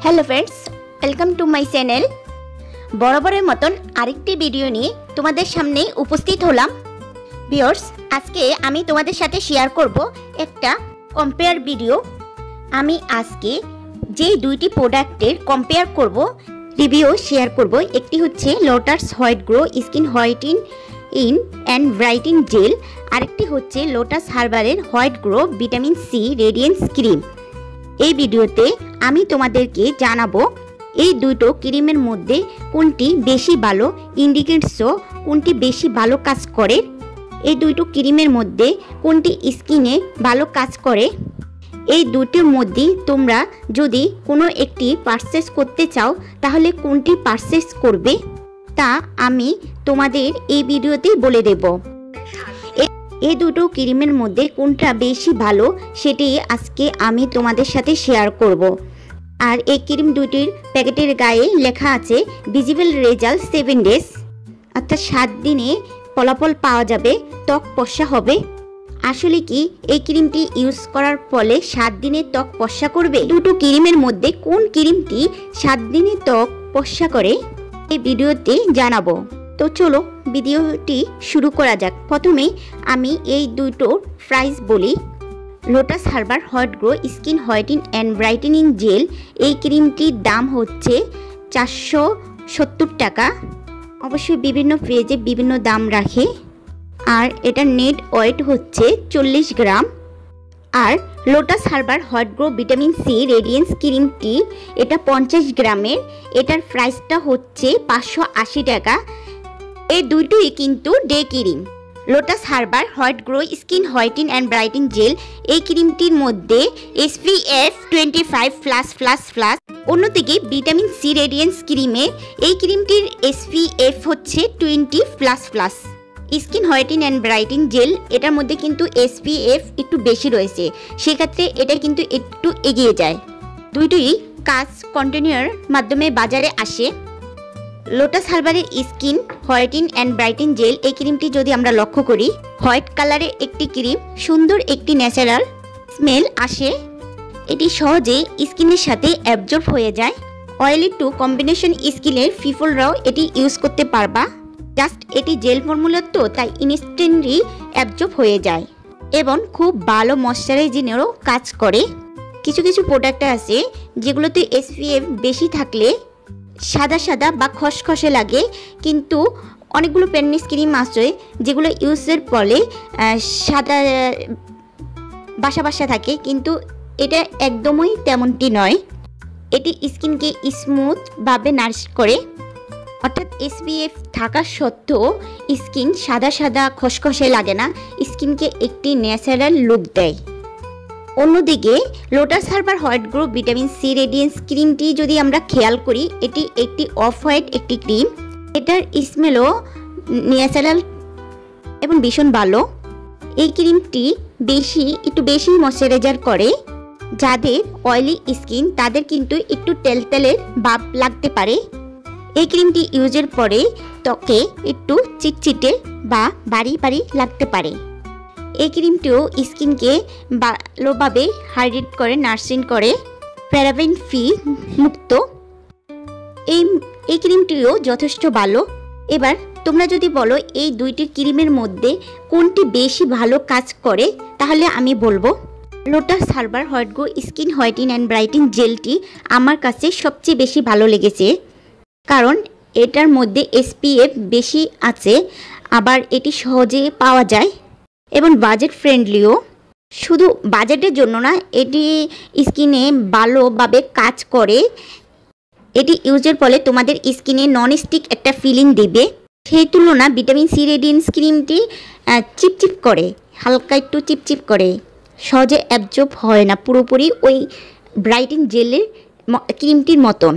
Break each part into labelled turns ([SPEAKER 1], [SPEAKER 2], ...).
[SPEAKER 1] Hello friends, welcome to my channel. বরাবরের মতন আরেকটি ভিডিও নিয়ে তোমাদের সামনে উপস্থিত হলাম। ভিউয়ার্স, আজকে আমি তোমাদের সাথে শেয়ার করব একটা কম্পেয়ার ভিডিও। আমি আজকে যেই দুইটি প্রোডাক্টের কম্পেয়ার করব, রিভিউ শেয়ার করব। একটি হচ্ছে Lotus white glow skin whitening in and brightening gel, আরেকটি হচ্ছে লোটাস হার্বারের white glow vitamin C radiance cream. এই ভিডিওতে আমি তোমাদেরকে জানাবো এই দুটো ক্রিমের মধ্যে কোনটি বেশি ভালো ইন্ডিকেটসও, কোনটি বেশি ভালো কাজ করে, এই দুটো ক্রিমের মধ্যে কোনটি স্কিনে ভালো কাজ করে। এই দুটোর মধ্যে তোমরা যদি কোনো একটি পারচেস করতে চাও তাহলে কোনটি পারচেস করবে তা আমি তোমাদের এই ভিডিওতেই বলে দেব। এই দুটো ক্রিমের মধ্যে কোনটা বেশি ভালো সেটি আজকে আমি তোমাদের সাথে শেয়ার করব। আর এই ক্রিম দুটির প্যাকেটের গায়ে লেখা আছে ভিজিবল রেজাল্ট 7 ডেজ, অর্থাৎ 7 দিনে ফলাফল পাওয়া যাবে, ত্বক ফর্সা হবে। আসলে কি এই ক্রিমটি ইউজ করার ফলে 7 দিনে ত্বক ফর্সা করবে? দুটো ক্রিমের মধ্যে কোন ক্রিমটি 7 দিনে ত্বক ফর্সা করে এই ভিডিওতে জানাবো। তো চলো ভিডিওটি শুরু করা যাক। প্রথমে আমি এই দুটোর প্রাইস বলি। Lotus Herbal white glow skin whitening and brightening gel, এই ক্রিমটির দাম হচ্ছে 470 টাকা। অবশ্যই বিভিন্ন পেজে বিভিন্ন দাম রাখে। আর এটার নেট ওয়েট হচ্ছে 40 গ্রাম। আর Lotus Herbal white glow vitamin C radiance ক্রিমটি এটা 50 গ্রামের, এটার প্রাইসটা হচ্ছে 580 টাকা। এই দুটোই কিন্তু day cream. Lotus Herbal white glow skin whitening and brightening gel, এই ক্রিমটির মধ্যে SPF 25+++, অন্যদিকে ভিটামিন সি রেডিয়েন্স ক্রিমে এই ক্রিমটির SPF হচ্ছে 20++। Skin whitening and brightening gel এটার মধ্যে কিন্তু SPF একটু বেশি রয়েছে, সেক্ষেত্রে এটা কিন্তু একটু এগিয়ে যায়। দুইটোই কাজ কন্টিনিউর মাধ্যমে বাজারে আসে। লোটাস হার্বারের skin whitening and brightening gel, এই ক্রিমটি যদি আমরা লক্ষ্য করি, হোয়াইট কালারের একটি ক্রিম, সুন্দর একটি ন্যাচারাল স্মেল আসে। এটি সহজেই স্কিনের সাথে অ্যাবজর্ব হয়ে যায়। অয়েলি টু কম্বিনেশন স্কিনের পিপলরাও এটি ইউজ করতে পারবা। জাস্ট এটি জেল ফর্মুলার তো, তাই ইনস্ট্যান্টলি অ্যাবজর্ব হয়ে যায় এবং খুব ভালো ময়শ্চারাইজিংয়েরও কাজ করে। কিছু কিছু প্রোডাক্ট আছে যেগুলোতে SPF বেশি থাকলে সাদা সাদা বা খসখসে লাগে, কিন্তু অনেকগুলো পেনিস ক্রিম আছে যেগুলো ইউজের ফলে সাদা বাসা বাসা থাকে, কিন্তু এটা একদমই তেমনটি নয়। এটি স্কিনকে স্মুথভাবে নারিশ করে, অর্থাৎ SPF থাকা সত্ত্বেও স্কিন সাদা সাদা খসখসে লাগে না, স্কিনকে একটি ন্যাচারাল লুক দেয়। অন্যদিকে Lotus Herbal white glow vitamin C radiance ক্রিমটি যদি আমরা খেয়াল করি, এটি একটি অফ হোয়াইট একটি ক্রিম। এটার স্মেলও ন্যাচারাল এবং ভীষণ ভালো। এই ক্রিমটি একটু বেশি ময়শ্চারাইজার করে। যাদের অয়েলি স্কিন তাদের কিন্তু একটু তেলতেলের ভাব লাগতে পারে। এই ক্রিমটি ইউজের পরে ত্বকে একটু চিটচিটে বা বাড়ি বাড়ি লাগতে পারে। এই ক্রিমটিও স্কিনকে ভালোভাবে হাইড্রেট করে, নার্সিং করে, প্যারাবেন ফ্রি মুক্ত। এই ক্রিমটিও যথেষ্ট ভালো। এবার তোমরা যদি বলো এই দুইটি ক্রিমের মধ্যে কোনটি বেশি ভালো কাজ করে, তাহলে আমি বলবো Lotus Herbal white glow skin whitening and brightening জেলটি আমার কাছে সবচেয়ে বেশি ভালো লেগেছে, কারণ এটার মধ্যে SPF বেশি আছে, আবার এটি সহজে পাওয়া যায় এবং বাজেট ফ্রেন্ডলিও। শুধু বাজেটের জন্য না, এটি স্কিনে ভালোভাবে কাজ করে। এটি ইউজের ফলে তোমাদের স্কিনে নন স্টিক একটা ফিলিং দিবে। সেই তুলনা ভিটামিন সি রেডিয়েন্স ক্রিমটি চিপচিপ করে, হালকা একটু চিপচিপ করে, সহজে অ্যাবজর্ব হয় না পুরোপুরি ওই ব্রাইটিং জেলের ক্রিমটির মতন।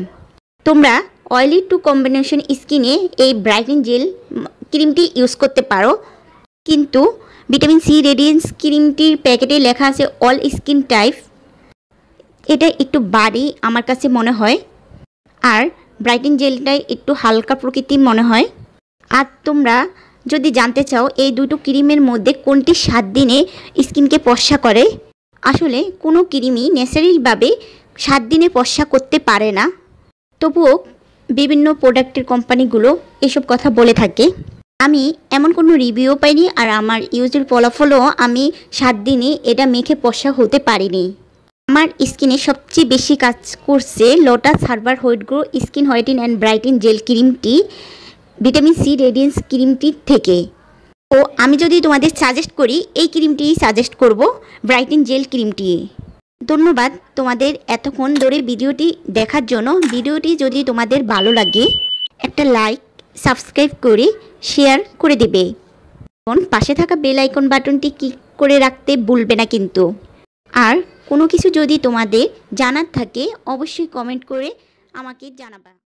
[SPEAKER 1] তোমরা অয়েলি টু কম্বিনেশন স্কিনে এই ব্রাইটিং জেল ক্রিমটি ইউজ করতে পারো, কিন্তু ভিটামিন সি রেডিয়েন্স ক্রিমটির প্যাকেটে লেখা আছে অল স্কিন টাইপ। এটা একটু বাড়ি আমার কাছে মনে হয়, আর ব্রাইটিং জেলটাই একটু হালকা প্রকৃতির মনে হয়। আর তোমরা যদি জানতে চাও এই দুটো ক্রিমের মধ্যে কোনটি 7 দিনে স্কিনকে ফর্সা করে, আসলে কোনো ক্রিমই ন্যাচারালভাবে 7 দিনে ফর্সা করতে পারে না, তবুও বিভিন্ন প্রোডাক্টের কোম্পানিগুলো এসব কথা বলে থাকে। আমি এমন কোনো রিভিউ পাইনি, আর আমার ইউজের ফলাফলও আমি 7 দিনে এটা মেখে ফর্সা হতে পারিনি। আমার স্কিনে সবচেয়ে বেশি কাজ করছে Lotus Herbal white glow skin whiten and brighten gel ক্রিমটি ভিটামিন সি রেডিয়েন্স ক্রিমটি থেকে। তো আমি যদি তোমাদের সাজেস্ট করি, এই ক্রিমটি সাজেস্ট করব, ব্রাইটেন জেল ক্রিমটি। ধন্যবাদ তোমাদের এতক্ষণ ধরে ভিডিওটি দেখার জন্য। ভিডিওটি যদি তোমাদের ভালো লাগে একটা লাইক, সাবস্ক্রাইব করে শেয়ার করে দেবে এবং পাশে থাকা বেল আইকন বাটনটি ক্লিক করে রাখতে ভুলবে না কিন্তু। আর কোনো কিছু যদি তোমাদের জানার থাকে অবশ্যই কমেন্ট করে আমাকে জানাবা।